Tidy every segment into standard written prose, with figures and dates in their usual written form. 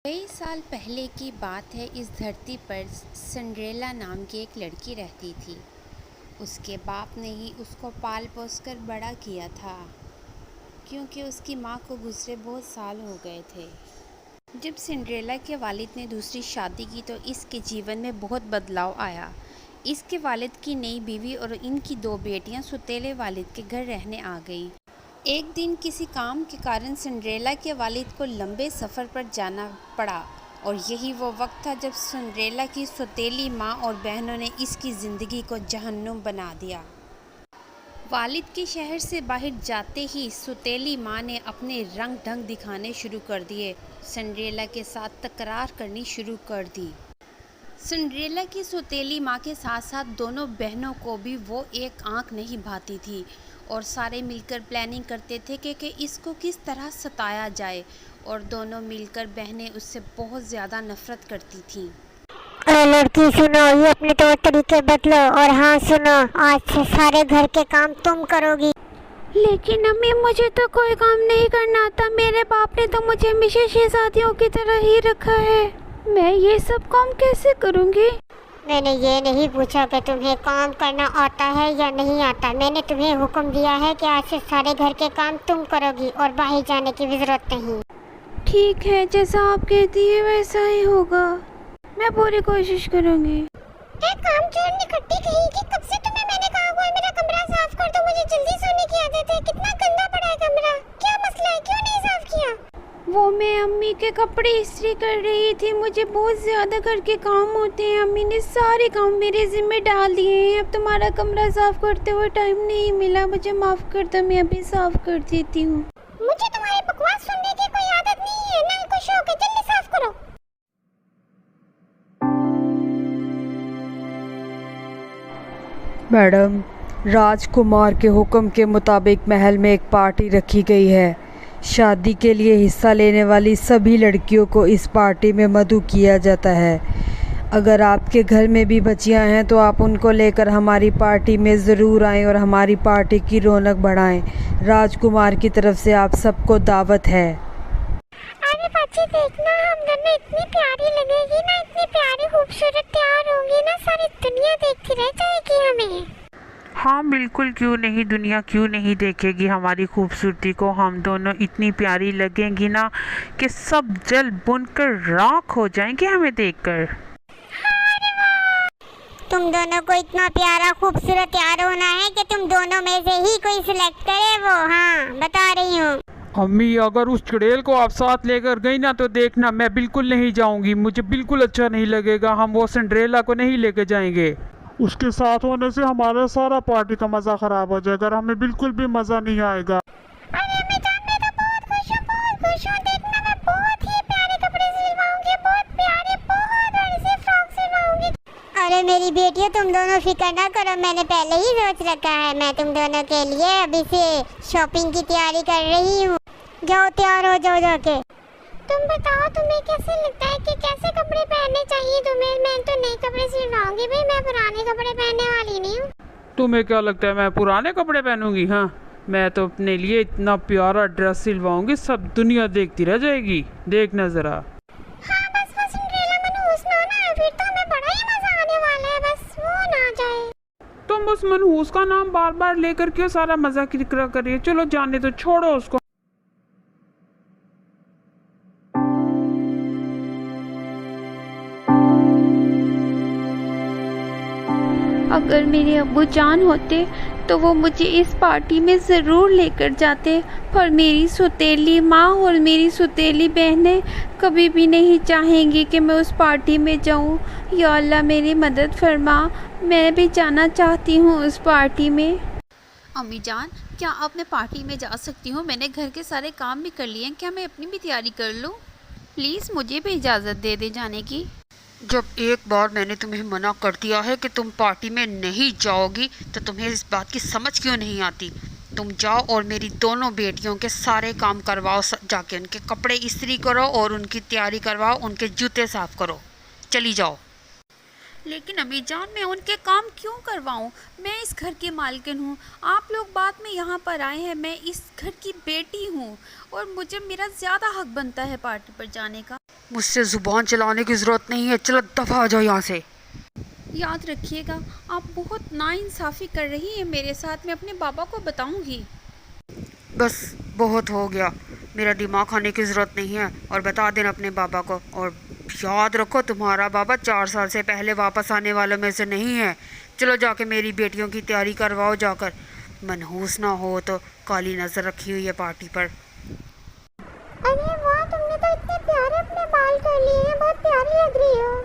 कई साल पहले की बात है। इस धरती पर सिंड्रेला नाम की एक लड़की रहती थी। उसके बाप ने ही उसको पाल पोस कर बड़ा किया था, क्योंकि उसकी माँ को गुजरे बहुत साल हो गए थे। जब सिंड्रेला के वालिद ने दूसरी शादी की तो इसके जीवन में बहुत बदलाव आया। इसके वालिद की नई बीवी और इनकी दो बेटियां सौतेले वालिद के घर रहने आ गईं। एक दिन किसी काम के कारण सिंड्रेला के वालिद को लंबे सफ़र पर जाना पड़ा, और यही वो वक्त था जब सिंड्रेला की सौतेली माँ और बहनों ने इसकी ज़िंदगी को जहन्नुम बना दिया। वालिद के शहर से बाहर जाते ही सौतेली माँ ने अपने रंग ढंग दिखाने शुरू कर दिए। सिंड्रेला के साथ तकरार करनी शुरू कर दी। सिंड्रेला की सौतेली माँ के साथ साथ दोनों बहनों को भी वो एक आंख नहीं भाती थी, और सारे मिलकर प्लानिंग करते थे कि इसको किस तरह सताया जाए, और दोनों मिलकर बहनें उससे बहुत ज़्यादा नफ़रत करती थीं। अरे लड़की सुनो, ये अपने तौर तरीके बदलो। और हाँ सुनो, आज से सारे घर के काम तुम करोगी। लेकिन अम्मी, मुझे तो कोई काम नहीं करना आता। मेरे बाप ने तो मुझे हमेशा शहजादियों की तरह ही रखा है। मैं ये सब काम कैसे करूँगी? मैंने ये नहीं पूछा कि तुम्हें काम करना आता है या नहीं आता। मैंने तुम्हें हुक्म दिया है कि आज से सारे घर के काम तुम करोगी और बाहर जाने की भी जरूरत नहीं। ठीक है, जैसा आप कहती है वैसा ही होगा। मैं पूरी कोशिश करूँगी। एक काम छोड़ने खट्टी कहेगी, कब से तुम्हें मैंने कहा हुआ है मेरा कमरा साफ कर दो। मुझे जल्दी सोने की आदत है। कितना गंदा पड़ा है कमरा। क्या मसला है, क्यों नहीं साफ किया? वो मैं अम्मी के कपड़े इस्त्री कर रही थी। मुझे बहुत ज़्यादा घर के काम होते हैं। अम्मी ने सारे काम मेरे ज़िम्मे डाल दिए हैं। अब तुम्हारा कमरा साफ करते हुए टाइम नहीं मिला। मुझे माफ़ कर दो, मैं अभी साफ कर देती हूँ। मुझे तुम्हारी बकवास सुनने की कोई आदत नहीं है, ना कोई शौक है। जल्दी साफ करो। मैडम, राजकुमार के हुक्म के मुताबिक महल में एक पार्टी रखी गई है। शादी के लिए हिस्सा लेने वाली सभी लड़कियों को इस पार्टी में मधु किया जाता है। अगर आपके घर में भी बच्चियां हैं तो आप उनको लेकर हमारी पार्टी में ज़रूर आएं और हमारी पार्टी की रौनक बढ़ाएं। राजकुमार की तरफ से आप सबको दावत है। अरे बच्ची देखना, हम दोनों इतनी प्यारी लगेगी ना, इतनी प्यारी खूबसूरत तैयार होंगी ना, सारी दुनिया देखती रह जाएगी हमें। हाँ बिल्कुल, क्यों नहीं, दुनिया क्यों नहीं देखेगी हमारी खूबसूरती को। हम दोनों इतनी प्यारी लगेंगी ना कि सब जल बुनकर राख हो जाएंगे हमें देखकर। तुम दोनों को इतना प्यारा खूबसूरत तैयार होना है कि तुम दोनों में से ही कोई सिलेक्ट करे। वो हाँ बता रही हूँ। अम्मी, अगर उस चुड़ैल को आप साथ लेकर गई ना तो देखना, मैं बिल्कुल नहीं जाऊंगी। मुझे बिल्कुल अच्छा नहीं लगेगा। हम वो सिंड्रेला को नहीं लेकर जाएंगे। उसके साथ होने से हमारा सारा पार्टी का मज़ा ख़राब हो जाएगा और हमें बिल्कुल भी मज़ा नहीं आएगा। अरे मैं जान, मैं तो बहुत खुश हूँ, बहुत खुश हूँ। देखना, मैं बहुत ही प्यारे कपड़े सिलवाऊंगी, बहुत प्यारे, बहुत बड़े से फ्रॉक सिलवाऊंगी। अरे मेरी बेटियों, तुम दोनों फिक्र ना करो। मैंने पहले ही सोच रखा है। मैं तुम दोनों के लिए अभी से शॉपिंग की तैयारी कर रही हूँ। जाओ, तैयार हो जाओ जाके। तुम बताओ, तुम्हें कैसे लगता है कि कैसे कपड़े पहनने चाहिए तुम्हें? मैं तो नए कपड़े सिलवाऊंगी भाई, मैं पुराने कपड़े पहनने वाली नहीं हूँ। तुम्हें क्या लगता है मैं पुराने कपड़े पहनूंगी? हाँ, मैं तो अपने लिए इतना प्यारा ड्रेस सिलवाऊंगी, सब दुनिया देखती रह जाएगी। देखना ज़रा। हाँ बस वो सिंड्रेला मनहूस ना ना, फिर तो हमें बड़ा ही मजा आने वाला है। बस वो ना जाए। तुम उस मनहूस का नाम बार बार लेकर क्यों सारा मज़ा की जिक्र कर रही है? चलो जाने तो, छोड़ो उसको। अगर मेरे अब्बू जान होते तो वो मुझे इस पार्टी में ज़रूर लेकर जाते, पर मेरी सौतेली माँ और मेरी सौतेली बहनें कभी भी नहीं चाहेंगी कि मैं उस पार्टी में जाऊँ। या अल्लाह मेरी मदद फरमा, मैं भी जाना चाहती हूँ उस पार्टी में। अम्मी जान, क्या अब मैं पार्टी में जा सकती हूँ? मैंने घर के सारे काम भी कर लिए हैं। क्या मैं अपनी भी तैयारी कर लूँ? प्लीज़ मुझे भी इजाज़त दे दे जाने की। जब एक बार मैंने तुम्हें मना कर दिया है कि तुम पार्टी में नहीं जाओगी, तो तुम्हें इस बात की समझ क्यों नहीं आती? तुम जाओ और मेरी दोनों बेटियों के सारे काम करवाओ। जाके उनके कपड़े इस्त्री करो और उनकी तैयारी करवाओ, उनके जूते साफ़ करो। चली जाओ। लेकिन अम्मी जान, मैं उनके काम क्यों करवाऊं? मैं इस घर की मालकिन हूँ। आप लोग बाद में यहाँ पर आए हैं। मैं इस घर की बेटी हूँ और मुझे मेरा ज़्यादा हक बनता है पार्टी पर जाने का। मुझसे ज़ुबान चलाने की ज़रूरत नहीं है, चलो दफ़ा आ जाओ यहाँ से। याद रखिएगा, आप बहुत नाइंसाफ़ी कर रही हैं मेरे साथ। मैं अपने बाबा को बताऊंगी। बस बहुत हो गया, मेरा दिमाग खाने की ज़रूरत नहीं है, और बता देना अपने बाबा को। और याद रखो, तुम्हारा बाबा 4 साल से पहले वापस आने वालों में से नहीं है। चलो जाके मेरी बेटियों की तैयारी करवाओ जाकर, मनहूस ना हो तो काली नज़र रखी हुई है पार्टी पर। अरे वाह, तुमने तो इतने प्यारे अपने बाल कर लिए हैं, बहुत प्यारी लग रही हो।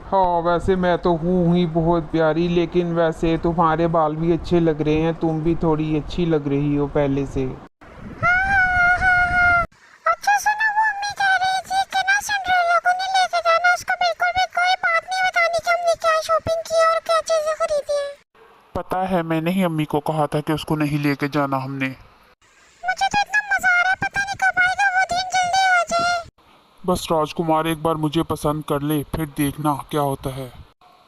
हाँ, वैसे मैं तो हूँ ही बहुत प्यारी, लेकिन वैसे तुम्हारे बाल भी अच्छे लग रहे हैं, तुम भी थोड़ी अच्छी लग रही हो पहले से। अच्छा सुनो, वो अम्मी कह रही थी कि ना सिंड्रेला को नहीं लेके जाना, उसको बिल्कुल भी कोई बात नहीं बतानी कि हमने क्या शॉपिंग की और क्या चीजें खरीदी हैं। पता है, मैंने ही अम्मी को कहा था कि उसको नहीं लेके जाना हमने। मुझे तो इतना मजा आ रहा है, पता नहीं कब आएगा वो दिन, जल्दी आ जाए। बस राजकुमार एक बार मुझे पसंद कर ले, फिर देखना क्या होता है।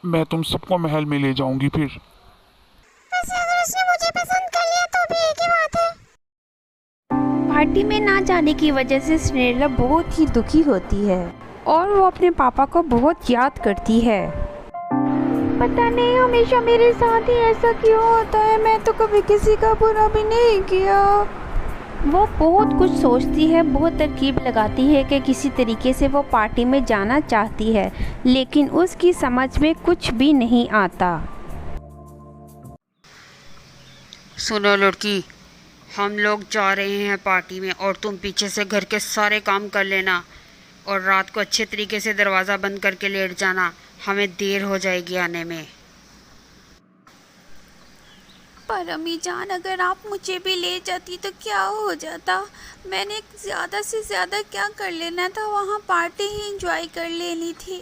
मैं तुम सबको महल में ले जाऊंगी फिर। वैसे अगर उसने मुझे पसंद कर लिया तो भी एक ही बात है। पार्टी में ना जाने की वजह से सिंड्रेला बहुत ही दुखी होती है और वो अपने पापा को बहुत याद करती है। पता नहीं हमेशा मेरे साथ ही ऐसा क्यों होता है, मैं तो कभी किसी का बुरा भी नहीं किया। वो बहुत कुछ सोचती है, बहुत तरकीब लगाती है कि किसी तरीके से वो पार्टी में जाना चाहती है, लेकिन उसकी समझ में कुछ भी नहीं आता। सुनो लड़की, हम लोग जा रहे हैं पार्टी में, और तुम पीछे से घर के सारे काम कर लेना, और रात को अच्छे तरीके से दरवाज़ा बंद करके लेट जाना, हमें देर हो जाएगी आने में। पर अम्मी जान, अगर आप मुझे भी ले जाती तो क्या हो जाता? मैंने ज़्यादा से ज़्यादा क्या कर लेना था, वहाँ पार्टी ही एंजॉय कर लेनी थी।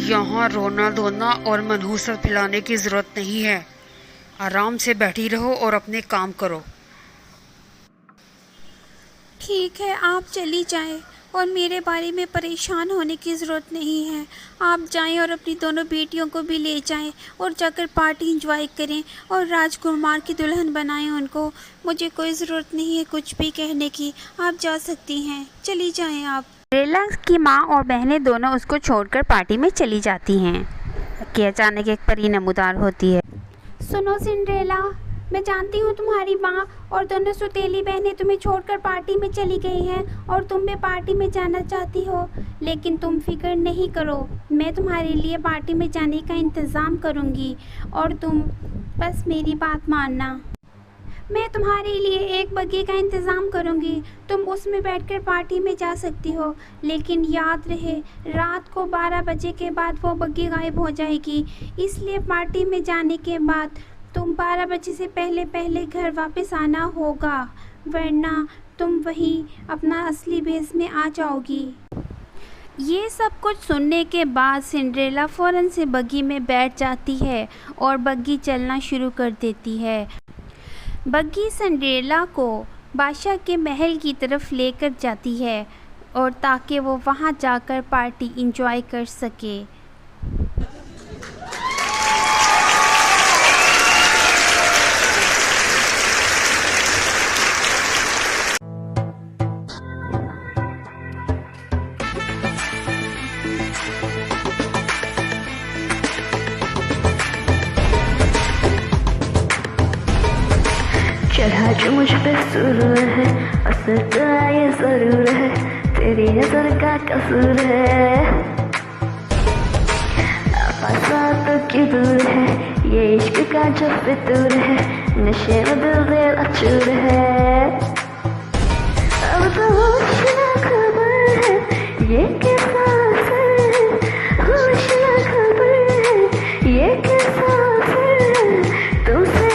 यहाँ रोना धोना और मनहूसत फैलाने की ज़रूरत नहीं है, आराम से बैठी रहो और अपने काम करो। ठीक है, आप चली जाएं और मेरे बारे में परेशान होने की ज़रूरत नहीं है। आप जाएं और अपनी दोनों बेटियों को भी ले जाएं और जाकर पार्टी एंजॉय करें और राजकुमार की दुल्हन बनाएं उनको। मुझे कोई ज़रूरत नहीं है कुछ भी कहने की, आप जा सकती हैं, चली जाएं आप। सिंड्रेला की माँ और बहनें दोनों उसको छोड़कर पार्टी में चली जाती हैं कि अचानक एक परी नमूदार होती है। सुनो सिंड्रेला, मैं जानती हूँ तुम्हारी माँ और दोनों सौतेली बहनें तुम्हें छोड़कर पार्टी में चली गई हैं और तुम भी पार्टी में जाना चाहती हो, लेकिन तुम फिक्र नहीं करो, मैं तुम्हारे लिए पार्टी में जाने का इंतज़ाम करूँगी और तुम बस मेरी बात मानना। मैं तुम्हारे लिए एक बग्गी का इंतज़ाम करूँगी, तुम उसमें बैठकर पार्टी में जा सकती हो, लेकिन याद रहे रात को 12 बजे के बाद वो बग्गी गायब हो जाएगी, इसलिए पार्टी में जाने के बाद तुम 12 बजे से पहले पहले घर वापस आना होगा, वरना तुम वहीं अपना असली भेष में आ जाओगी। ये सब कुछ सुनने के बाद सिंड्रेला फ़ौरन से बग्गी में बैठ जाती है और बग्गी चलना शुरू कर देती है। बग्गी सिंड्रेला को बादशाह के महल की तरफ लेकर जाती है और ताकि वो वहाँ जाकर पार्टी एंजॉय कर सके। चढ़ा जो मुझ पे सुरूर है, असर तो ये जरूर है, तेरी नजर का कसूर है। आपसा तो क्यों दूर है, ये इश्क का जो फितूर है, नशे में दिल दिल अचूर है। अब तो होश ना खबर है, ये कैसा असर है, होश ना खबर है, ये कैसा असर है, तुमसे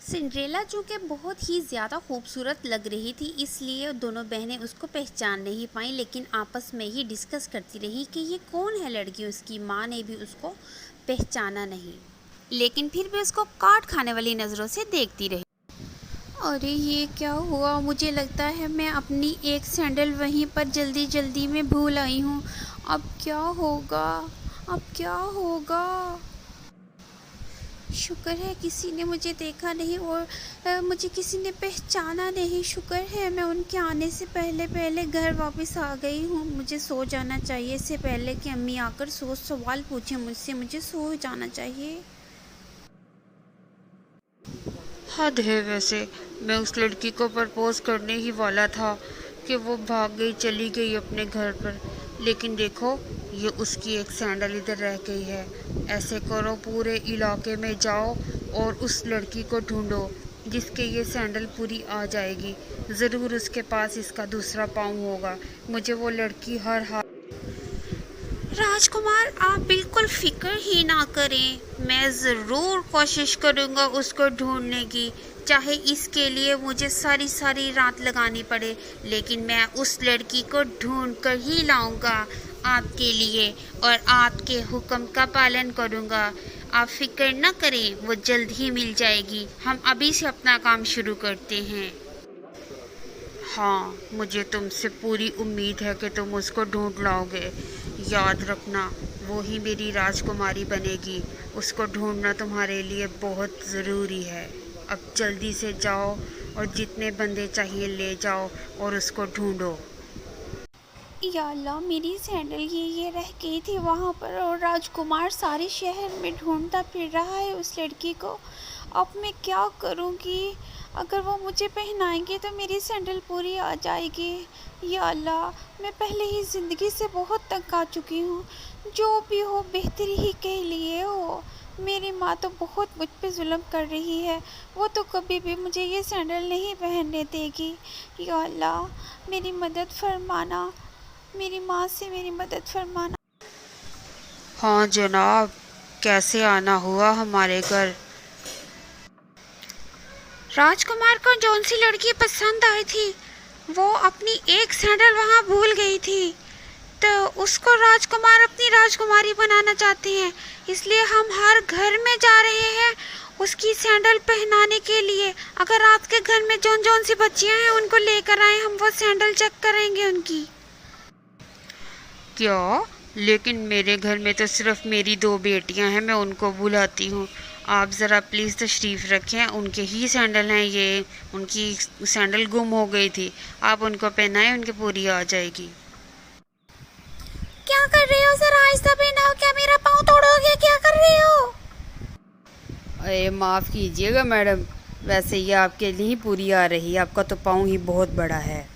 सिंड्रेला चूँकि बहुत ही ज़्यादा खूबसूरत लग रही थी, इसलिए दोनों बहनें उसको पहचान नहीं पाईं, लेकिन आपस में ही डिस्कस करती रही कि ये कौन है लड़की। उसकी माँ ने भी उसको पहचाना नहीं, लेकिन फिर भी उसको काट खाने वाली नज़रों से देखती रही। अरे ये क्या हुआ, मुझे लगता है मैं अपनी एक सैंडल वहीं पर जल्दी जल्दी में भूल आई हूँ। अब क्या होगा, अब क्या होगा? शुक्र है किसी ने मुझे देखा नहीं और मुझे किसी ने पहचाना नहीं। शुक्र है मैं उनके आने से पहले घर वापस आ गई हूँ। मुझे सो जाना चाहिए इससे पहले कि अम्मी आकर 100 सवाल पूछें मुझसे। मुझे सो जाना चाहिए। हद है वैसे। मैं उस लड़की को प्रपोज करने ही वाला था कि वो भाग गई, चली गई अपने घर पर। लेकिन देखो, ये उसकी एक सैंडल इधर रह गई है। ऐसे करो, पूरे इलाके में जाओ और उस लड़की को ढूंढो जिसके ये सैंडल पूरी आ जाएगी। ज़रूर उसके पास इसका दूसरा पाँव होगा। मुझे वो लड़की हर हाल। राजकुमार, आप बिल्कुल फिक्र ही ना करें। मैं ज़रूर कोशिश करूँगा उसको ढूंढने की, चाहे इसके लिए मुझे सारी रात लगानी पड़े। लेकिन मैं उस लड़की को ढूंढ कर ही लाऊंगा आपके लिए और आपके हुक्म का पालन करूँगा। आप फिक्र ना करें, वो जल्द ही मिल जाएगी। हम अभी से अपना काम शुरू करते हैं। हाँ, मुझे तुमसे पूरी उम्मीद है कि तुम उसको ढूंढ लाओगे। याद रखना, वो ही मेरी राजकुमारी बनेगी। उसको ढूंढना तुम्हारे लिए बहुत ज़रूरी है। अब जल्दी से जाओ और जितने बंदे चाहिए ले जाओ और उसको ढूंढो। या अल्लाह, मेरी सैंडल ये रह गई थी वहाँ पर और राजकुमार सारे शहर में ढूंढता फिर रहा है उस लड़की को। अब मैं क्या करूँगी? अगर वो मुझे पहनाएंगे तो मेरी सैंडल पूरी आ जाएगी। या अल्लाह, मैं पहले ही ज़िंदगी से बहुत तंग आ चुकी हूँ। जो भी हो बेहतरी ही के लिए हो। मेरी माँ तो बहुत मुझ पे जुल्म कर रही है। वो तो कभी भी मुझे ये सैंडल नहीं पहनने देगी। या अल्लाह, मेरी मदद फरमाना। मेरी माँ से मेरी मदद फरमाना। हाँ जनाब, कैसे आना हुआ हमारे घर? राजकुमार को जौन सी लड़की पसंद आई थी वो अपनी एक सैंडल वहाँ भूल गई थी, तो उसको राजकुमार अपनी राजकुमारी बनाना चाहते हैं। इसलिए हम हर घर में जा रहे हैं उसकी सैंडल पहनाने के लिए। अगर आपके घर में जौन सी बच्चियाँ हैं उनको लेकर आए, हम वो सैंडल चेक करेंगे उनकी। क्या? लेकिन मेरे घर में तो सिर्फ मेरी 2 बेटियां हैं, मैं उनको बुलाती हूँ। आप ज़रा प्लीज़ तशरीफ़ रखें। उनके ही सैंडल हैं ये। उनकी सैंडल गुम हो गई थी। आप उनको पहनाएं, उनकी पूरी आ जाएगी। क्या कर रहे हो? ज़रा आहिस्ता पहनाओ। क्या मेरा पाँव तोड़ोगे? क्या कर रहे हो? अरे माफ़ कीजिएगा मैडम, वैसे ये आपके लिए ही पूरी आ रही है। आपका तो पाँव ही बहुत बड़ा है।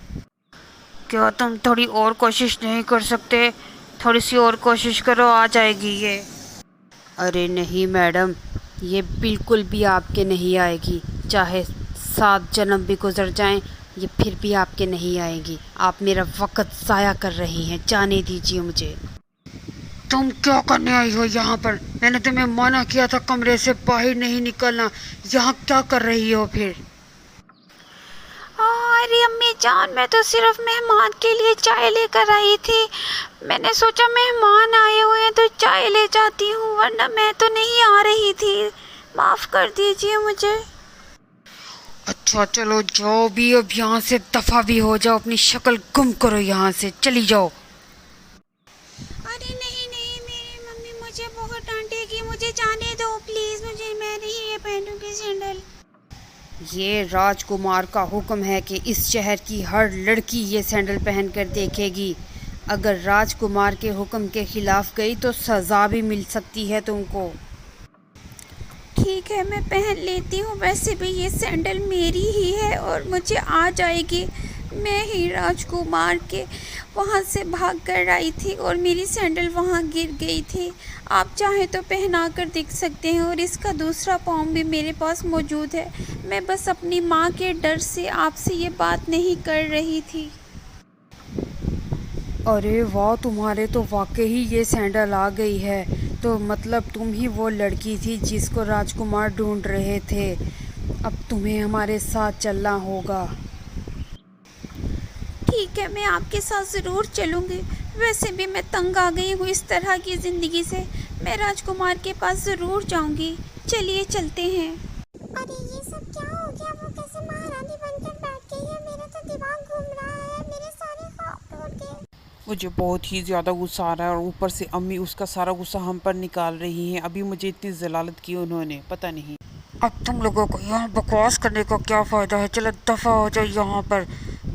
क्या तुम थोड़ी और कोशिश नहीं कर सकते? थोड़ी सी और कोशिश करो, आ जाएगी ये। अरे नहीं मैडम, ये बिल्कुल भी आपके नहीं आएगी। चाहे 7 जन्म भी गुजर जाएं, ये फिर भी आपके नहीं आएगी। आप मेरा वक्त ज़ाया कर रही हैं। जाने दीजिए मुझे। तुम क्या करने आई हो यहाँ पर? मैंने तुम्हें मना किया था कमरे से बाहर नहीं निकलना। यहाँ क्या कर रही हो फिर? अरे अम्मी जान, मैं तो सिर्फ मेहमान के लिए चाय लेकर आई थी। मैंने सोचा मेहमान आए हुए हैं तो चाय ले जाती हूँ, वरना मैं तो नहीं आ रही थी। माफ़ कर दीजिए मुझे। अच्छा चलो जाओ भी, अब यहाँ से दफ़ा भी हो जाओ। अपनी शक्ल गुम करो, यहाँ से चली जाओ। अरे नहीं, मेरी मम्मी मुझे बहुत डांटेगी। मुझे जाने दो प्लीज़। मैं नहीं ये पहनूंगी सैंडल। ये राजकुमार का हुक्म है कि इस शहर की हर लड़की ये सैंडल पहनकर देखेगी। अगर राजकुमार के हुक्म के खिलाफ गई तो सज़ा भी मिल सकती है तुमको। ठीक है, मैं पहन लेती हूँ। वैसे भी ये सैंडल मेरी ही है और मुझे आ जाएगी। मैं ही राजकुमार के वहाँ से भाग कर आई थी और मेरी सैंडल वहाँ गिर गई थी। आप चाहें तो पहना कर देख सकते हैं और इसका दूसरा पाँव भी मेरे पास मौजूद है। मैं बस अपनी माँ के डर से आपसे ये बात नहीं कर रही थी। अरे वाह, तुम्हारे तो वाकई ये सैंडल आ गई है। तो मतलब तुम ही वो लड़की थी जिसको राजकुमार ढूंढ रहे थे। अब तुम्हें हमारे साथ चलना होगा। ठीक है, मैं आपके साथ ज़रूर चलूँगी। वैसे भी मैं तंग आ गई हूँ इस तरह की ज़िंदगी से। मैं राजकुमार के पास ज़रूर जाऊँगी। चलिए चलते हैं। अरे ये सब क्या हो गया? वो कैसे महारानी बनकर बैठ गई है? मेरा तो दिमाग घूम रहा है। मेरे सारे ख्वाब टूट गए। मुझे बहुत ही ज़्यादा गुस्सा आ रहा है और ऊपर से अम्मी उसका सारा गुस्सा हम पर निकाल रही हैं। अभी मुझे इतनी जलालत की उन्होंने, पता नहीं। अब तुम लोगों को यहाँ बकवास करने का क्या फ़ायदा है, चलो दफ़ा हो जाओ यहाँ पर।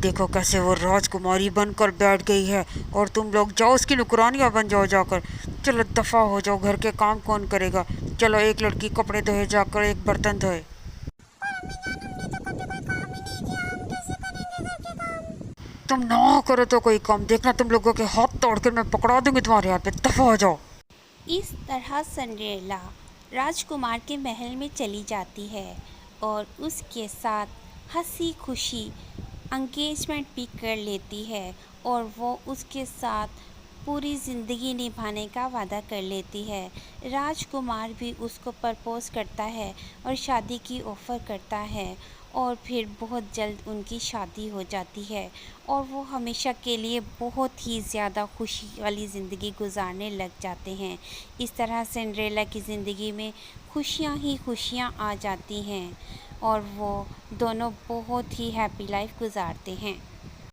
देखो कैसे वो राजकुमारी बनकर बैठ गई है और तुम लोग जाओ उसकी नुकरानियाँ बन जाओ जाकर। चलो दफ़ा हो जाओ, घर के काम कौन करेगा। चलो एक लड़की कपड़े धोए जाकर, एक बर्तन धोए। तुम ना करो तो कोई काम, देखना तुम लोगों के हाथ तोड़कर मैं पकड़ा दूंगी तुम्हारे हाथ पे। दफ़ा हो जाओ। इस तरह सिंड्रेला राजकुमार के महल में चली जाती है और उसके साथ हंसी खुशी एंगेजमेंट भी कर लेती है और वो उसके साथ पूरी ज़िंदगी निभाने का वादा कर लेती है। राजकुमार भी उसको प्रपोज़ करता है और शादी की ऑफ़र करता है और फिर बहुत जल्द उनकी शादी हो जाती है और वो हमेशा के लिए बहुत ही ज़्यादा खुशी वाली ज़िंदगी गुजारने लग जाते हैं। इस तरह सिंड्रेला की ज़िंदगी में खुशियाँ ही खुशियाँ आ जाती हैं और वो दोनों बहुत ही हैप्पी लाइफ गुजारते हैं।